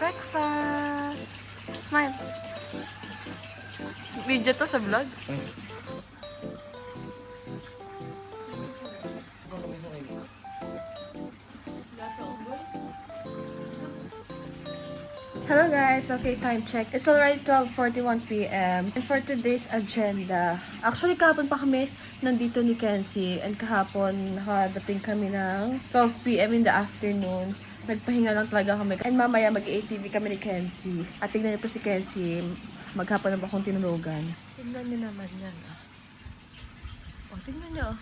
breakfast. Smile. Video to sa vlog. Hello guys, okay, time check. It's already 12:41 p.m. And for today's agenda, actually kahapon pa kami nandito ni Kenzie and kahapon nakadating kami ng 12 p.m. in the afternoon. Nagpahinga lang talaga kami. And mamaya mag-ATV kami ni Kenzie. At tignan niyo po si Kenzie, maghapon na ba akong tinulogan. Tignan niyo naman yan. Oh, tignan niyo.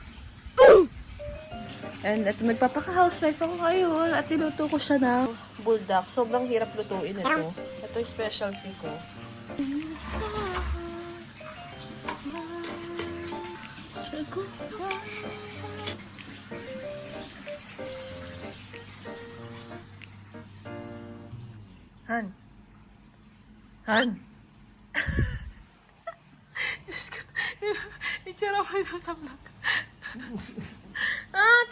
And ito, nagpapaka-housewife ako ngayon at niluto ko siya ng buldak. Sobrang hirap lutuin ito. Ito yung specialty ko. Han. Han. Diyos ko. Itsura ko ito sa vlog.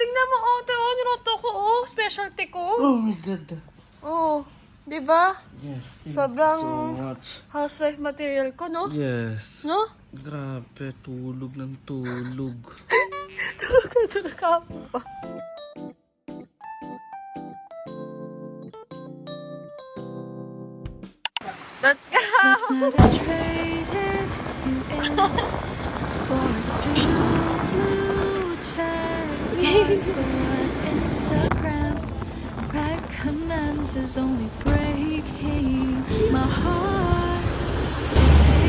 Tingnan mo, niluto ko, specialty ko. Oh my God. Oh, di ba? Yes, thank Sobrang you so much. housewife material ko, no? Yes. No? Grabe, tulog ng tulog. Tulog ka pa. Let's go! Last night I traded you in for two blue check. But what Instagram recommends is only breaking my heart.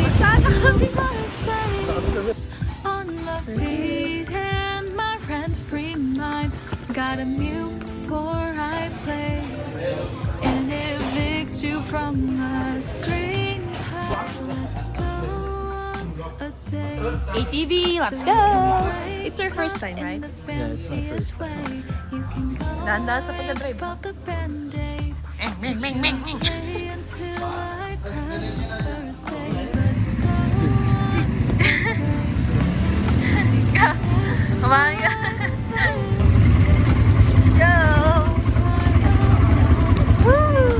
It takes too much space on the feet and my rent-free mind. Gotta mute before I play and evict you from my screen time. Let's go a day. ATV, let's go! It's our first time, right? Yeah, it's my first time. Dahan-dahan sa pagka-drive. Oh my God! Let's go! Woo!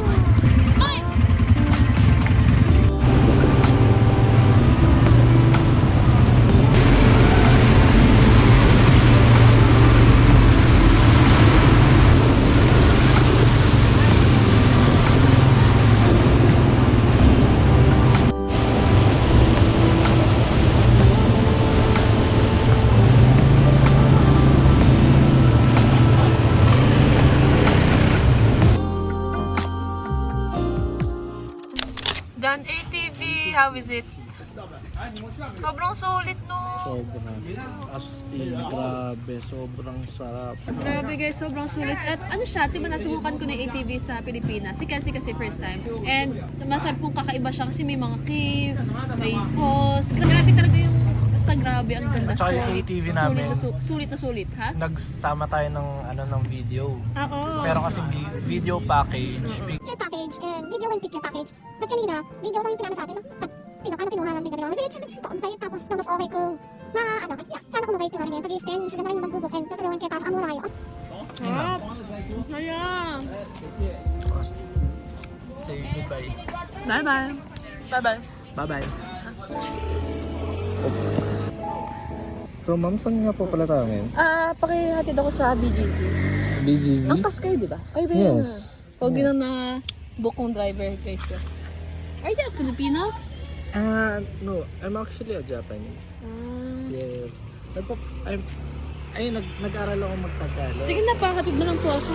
Smile! Dan ATV, how is it? Sobrang sulit, no? Sobrang. As in, grabe. Sobrang sarap. Grabe guys, sobrang sulit. At ano siya, diba nasubukan ko na yung ATV sa Pilipinas. Si Kenzie kasi first time. And masabi kong kakaiba siya kasi may mga cave, may falls. Grabe talaga yung, basta grabe, ang ganda. At saka yung ATV namin. Sulit na sulit, ha? Nagsama tayo ng video. Oo. Pero kasi video package. Picture package and video and picture package. Ba't kanina, video lang yung pinano sa atin, no? At kinuha lang din kami. Bayad tapos mas okay kung sana kung mabait yung rin. Pag-i-scan, sila na rin yung mag-book and tuturuan kayo para amura kayo. Sarap. Sayang. Say goodbye. Bye-bye. Bye-bye. Bye-bye. So, ma'am, saan nga po pala tayo ngayon? Pakihatid ako sa BGC. BGZ? Angkas kayo, di ba? Kayo ba yun? Yes. Pogi na book kong driver, guys. Are you a Filipino? No. I'm actually a Japanese. Yes. Nag-aral ako magtagalog. Sige na, pakatid na lang po ako.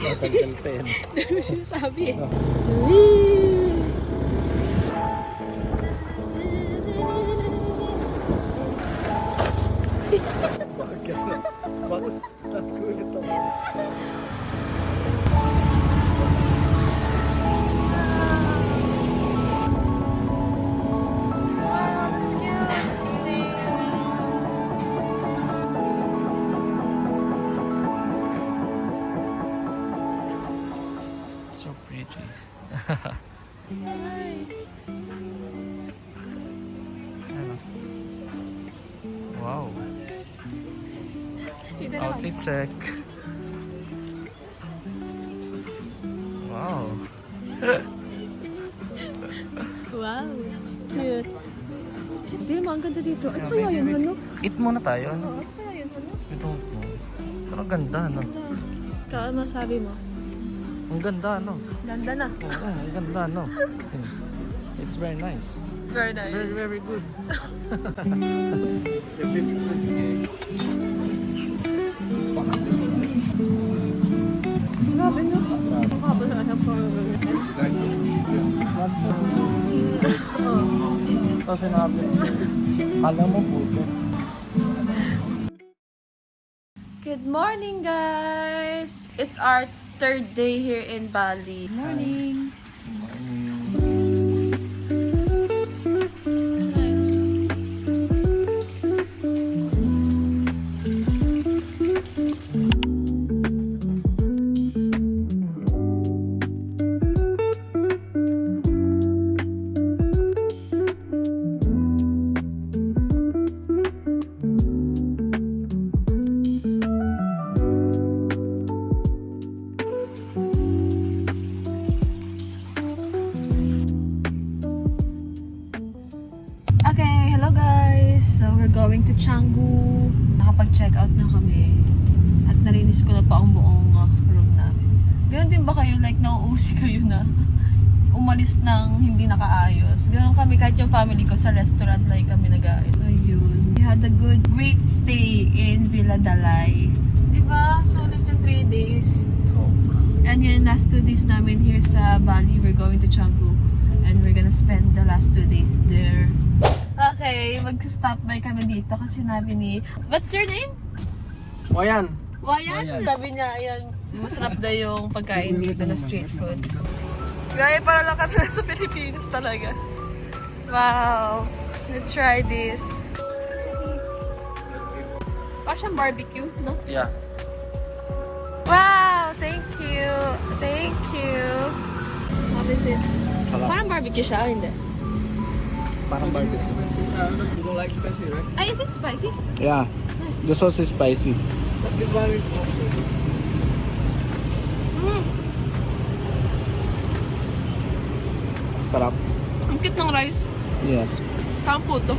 Matagal pa yan. Dami sinasabi eh. Bakit? Bakit? Nagulit ako. So pretty. Nice. Wow. Dito na lang. Outfit check. Wow. ganda dito. Ano kaya yun, ano? Eat muna tayo, ano? Oo, ano kaya yun, ano? I don't know. Pero ang ganda, ano? Ikaw, ano masabi mo? Ang ganda, ano? Ganda na. Oo, ang ganda, ano? It's very nice. Very nice. Very, very good. Grabe no? Makapal sa asyang Ito sinabi. Alam mo puto. Good morning, guys! It's our third day here in Bali. Morning! Okay, hello guys! So, we're going to Canggu. Nakapag-check out na kami. At narinis ko na pa ang buong room namin. Ganon din ba kayo? Like, nauusi kayo na umalis ng hindi nakaayos. Ganon kami, kahit yung family ko sa restaurant, like kami nag-aayos. So, yun. We had a great stay in Villa Dalai. Diba? So, that's yung 3 days. And yun, last 2 days namin here sa Bali. We're going to Canggu. And we're gonna spend the last 2 days there. Okay, mag-stop by kami dito kasi sinabi ni... What's your name? Wayan. Wayan. Sabi niya, ayan, masarap daw yung pagkain dito na street foods. Grabe, para lang kami nasa Pilipinas talaga. Wow. Let's try this. Parang barbecue, no? Yeah. Wow! Thank you! Thank you! What is it? Sarap. Parang barbecue siya, hindi? Parang barbecue. You don't like spicy, right? Ay, is it spicy? Yeah. The sauce is spicy. This one is Sarap. Ang cute ng rice. Yes. Parang puto.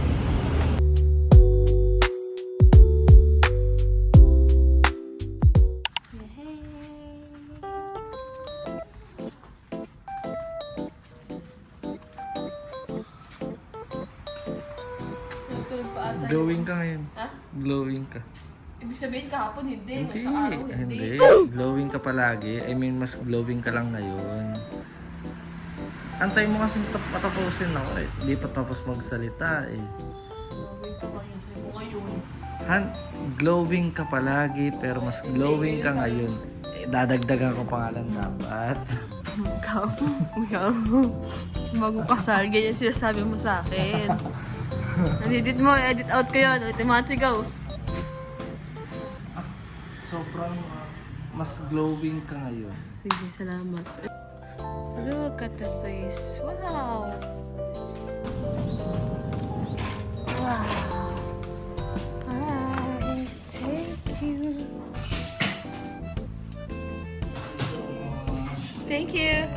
Natulog pa ata. Glowing ka ngayon. Ha? Glowing ka. Ibig sabihin kahapon hindi. Hindi. Sa araw hindi. Glowing ka palagi. I mean, mas glowing ka lang ngayon. Antay mo kasi patapusin ako eh. Hindi pa tapos magsalita eh. Wait ka kayo. Sabi mo ngayon. Han, glowing ka palagi pero mas glowing ka ngayon. Eh, dadagdagan ko pangalan dapat. Ikaw. Bago kasal, ganyan sinasabi mo sa akin. Edit mo, edit out ko yun. Automatic go. Sobrang mas glowing ka ngayon. Sige, salamat. Look at the face. Wow! Wow! I take you. Thank you.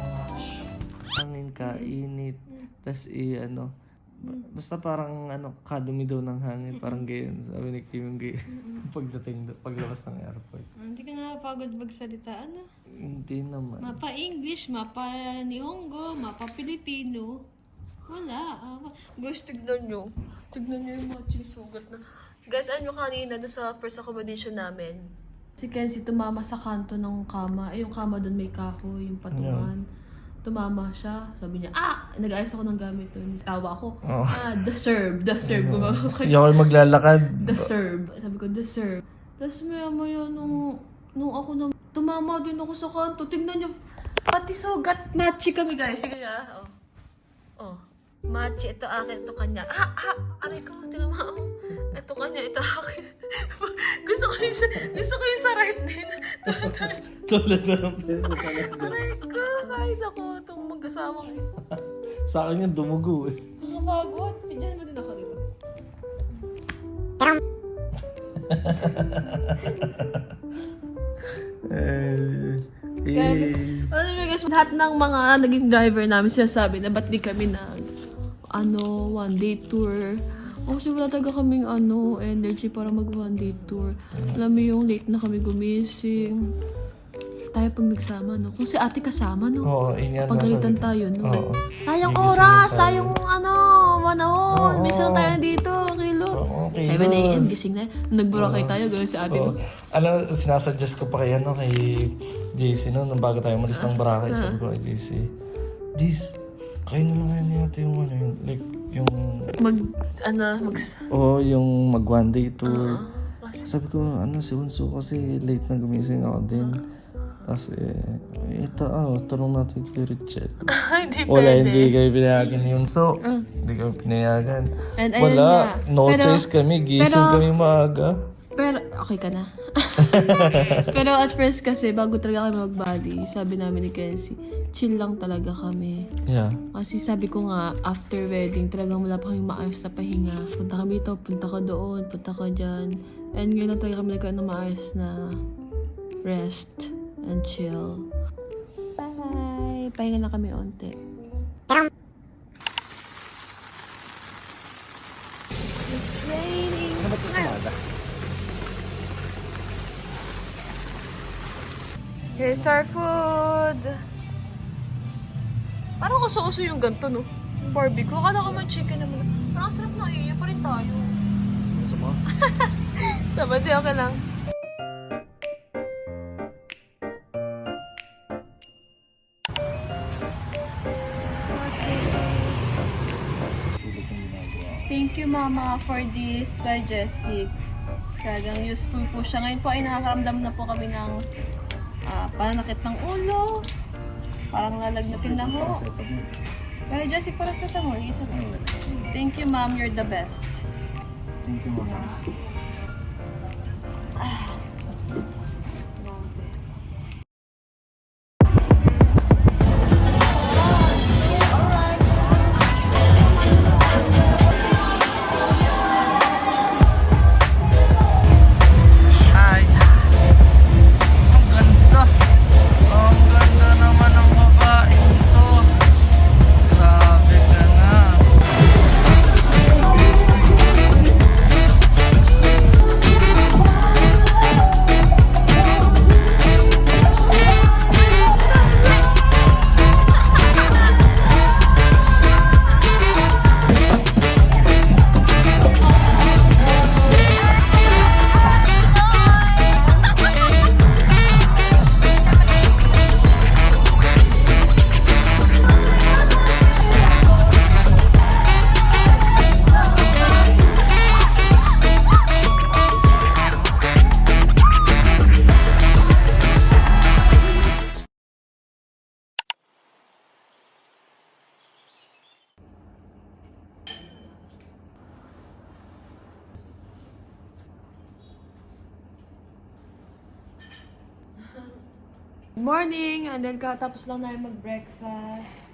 Hangin ka, init. Tapos ano, basta parang kadumi daw ng hangin. Parang gayon. Sabi ni Kim yung paglabas ng airport. Hindi ka napagod magsalita, ano? Hindi naman. Mapa English, mapa Nihongo, mapa Pilipino. Wala. Guys, tignan nyo. Tignan nyo yung mga sugat na. Guys, ano kanina doon sa first accommodation namin? Si Kenzie tumama sa kanto ng kama. Yung kama doon may kahoy, yung patungan. Tumama siya. Sabi niya, nag-ayos ako ng gamit doon. Tawa ako. Oh. The serve. The serve. Hindi ako maglalakad. The serve. Sabi ko, the serve. Tapos maya nung ako na tumama din ako sa kanto. Tingnan niyo, pati sugat. Matchy kami guys. Sige nga. Oh. Matchy. Ito akin, ito kanya. Aray ko, tinama ako. Ito kanya, ito akin. gusto ko yung sa right din. Tulad na ng peso talaga. Aray ko, kahit ako itong magkasamang ito. Sa akin yung dumugo eh. Nakapagod. Pidyan mo din ako dito. Ano mo guys, lahat ng mga naging driver namin sinasabi na ba't di kami 1 day tour, Oh, kasi wala talaga kaming energy para mag one day tour. Alam mo yung late na kami gumising. Tayo pag nagsama, no? Kung si ate kasama, no? Oo, inyan. Pagalitan tayo, no? Oo. Sayang Gigisingin oras! tayo. Sayang manahon! Oo. Minsan na tayo dito, kilo. Oo, 7 a.m. gising na. Nagburakay tayo, gano'n si ate, Oo. no? Alam, sinasuggest ko pa kay JC, no? Nung bago tayo umalis ng Boracay, sabi ko kay JC, Dis, kayo na lang ngayon yata yung like, yung... yung mag one day tour. Sabi ko, si Unso kasi late na gumising ako din. Tapos tanong natin kay Richel. Hindi Wala, pwede. hindi kayo pinayagan ni Unso. Hindi kami pinayagan. And ayun Wala, nga. no choice kami. Gising kami maaga. Pero, okay ka na. Pero at first kasi, bago talaga kami mag-Bali, sabi namin ni Kenzie, chill lang talaga kami. Yeah. Kasi sabi ko nga, after wedding, talagang wala pa kami maayos na pahinga. Punta kami dito, punta ka doon, punta ka dyan. And ngayon lang talaga kami nagkaroon ng maayos na rest and chill. Bye! Pahinga na kami onte. It's raining. Here's our food. Parang uso-uso yung ganito, no? Yung barbecue. Akala ko may chicken naman. Parang sarap na iya pa rin tayo. Gusto mo? Sabadi, okay lang. Thank you, Mama, for this by Jessie. Talagang useful po siya. Ngayon po ay nakakaramdam na po kami ng pananakit ng ulo. Parang lalagnatin na ho. Pero Jessie, para sa tamo, isa po. Thank you, Mom. You're the best. Thank you, Mama. Morning! And then katapos lang namin mag-breakfast.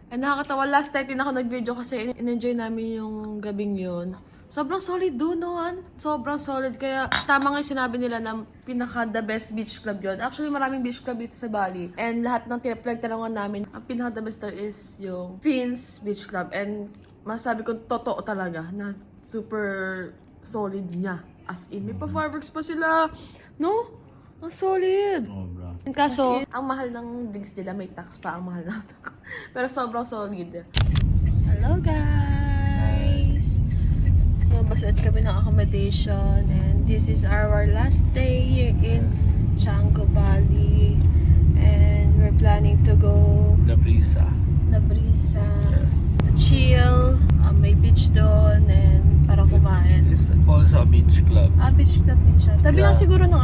And nakakatawa, last night din ako nag-video kasi in-enjoy namin yung gabing yun. Sobrang solid doon, no? Sobrang solid. Kaya tama nga yung sinabi nila na pinaka-the best beach club yun. Actually, maraming beach club dito sa Bali. And lahat ng pinagtanungan namin, ang pinaka-the best daw is yung Fins Beach Club. And masabi ko, totoo talaga na super solid niya. As in, may pa-fireworks pa sila. No? Ang solid. Oh, bro. Kaso, ang mahal ng drinks nila, may tax pa ang mahal ng tax. Pero sobrang solid. Hello guys! Nabasad kami ng accommodation and this is our last day here in Chango Bali. And we're planning to go La Brisa. La Brisa Yes. to chill. May beach doon and para kumain. It's also a beach club. Beach club din siya. Tabi lang Yeah. siguro ng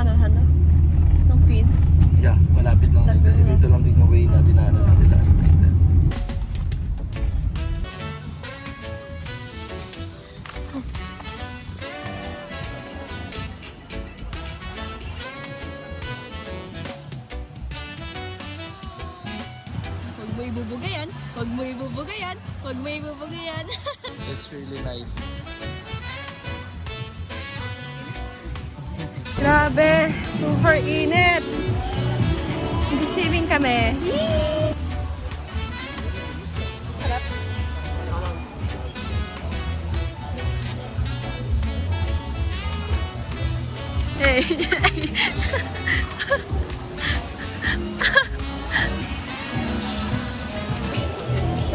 ng Fins. Yeah, malapit lang din. Kasi dito lang din yung way na dinaanan natin last night. Huwag mo ibubugayan. Huwag mo ibubugayan. Huwag mo ibubugayan. It's really nice. Grabe, super init. Nag-swimming kami. Harap. Eh.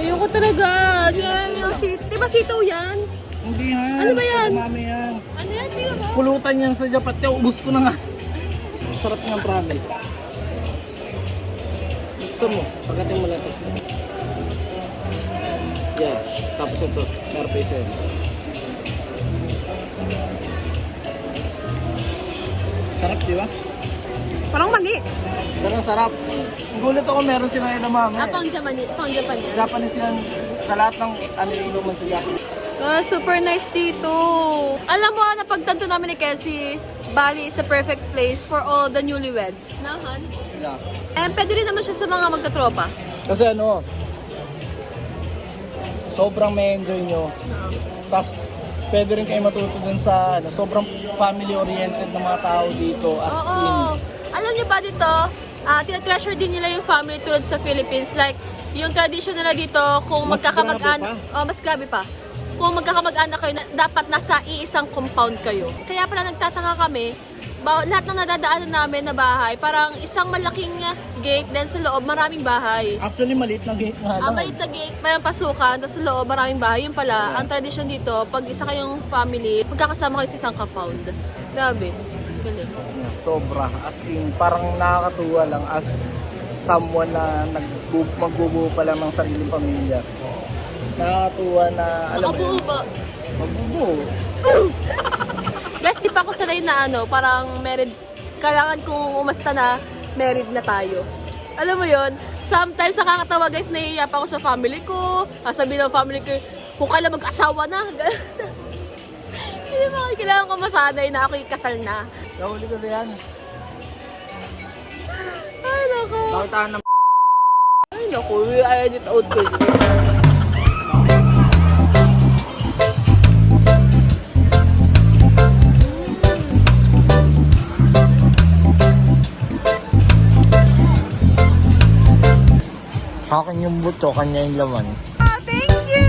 Ayoko talaga. Yan yung diba sitaw yan? Hindi yan. Ano ba yan? Mami yan. Ano yan? Tingnan mo. Pulutan yan sa Japan. Ubus ko na nga. Sarap ng promise. Gusto mo, pagdating mo lettuce mo. Yeah, tapos ito, merpesa yan. Sarap, di ba? Parang mali. Pero sarap. Gulat ako meron sila yun na mami. Pang Japan yan. Japanese yan. Sa lahat ng ano inuman sa Japan. Super nice dito. Alam mo, napagtanto namin ni Kelsey, Bali is the perfect place for all the newlyweds. Nahan? Yeah. And pwede rin naman siya sa mga magkatropa. Kasi ano, sobrang may enjoy nyo. Tapos, pwede rin kayo matuto dun sa ano, sobrang family-oriented ng mga tao dito as in. Oo. Alam niyo ba dito, tinatreasure din nila yung family tulad sa Philippines. Like, yung tradition nila dito, kung Mas magkakamag-anak, grabe mas grabe pa. Kung magkakamag-anak kayo, dapat nasa iisang compound kayo. Kaya pala nagtataka kami, lahat ng nadadaanan namin na bahay, parang isang malaking gate, then sa loob maraming bahay. Actually, maliit na gate nga lang. Maliit na gate, mayroong pasukan, tapos sa loob maraming bahay. Yun pala, ang tradition dito, pag isa kayong family, magkakasama kayo sa isang compound. Grabe. Galing. Sobra. As in, parang nakakatuwa lang as someone na magbubuo pa lang ng sariling pamilya. Nakakatuwa na, alam mo, Nakabuo ba? magbubuo. Guys, di pa ako sanay na parang married. Kailangan kong umasta na married na tayo. Alam mo yon, sometimes nakakatawa guys, nahihiya pa ako sa family ko. Sabi ng family ko, kung kailan mag-asawa na. Hindi mo kailangan ko masanay na ako'y kasal na. Nahuli kasi yan. Ay, naku. Bakitaan ng Ay, naku. I-edit out ko yun. akin yung buto, kanya yung laman. Oh, thank you!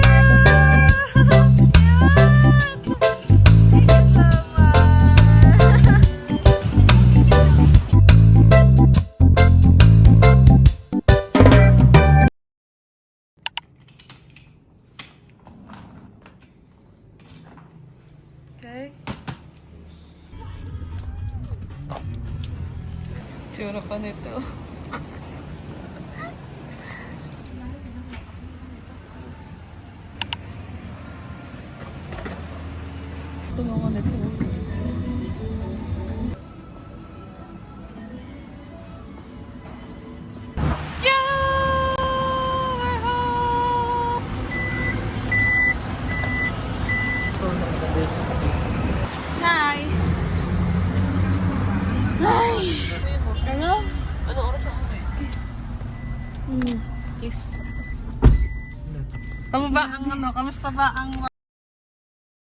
Thank you so much! Okay. Tsura pa nito. Tulungan ito. Yeah! We're home! Hi! Hi! Ano? Ano oras ako? Kiss. Kiss. Kamusta ba ang kamusta ba ang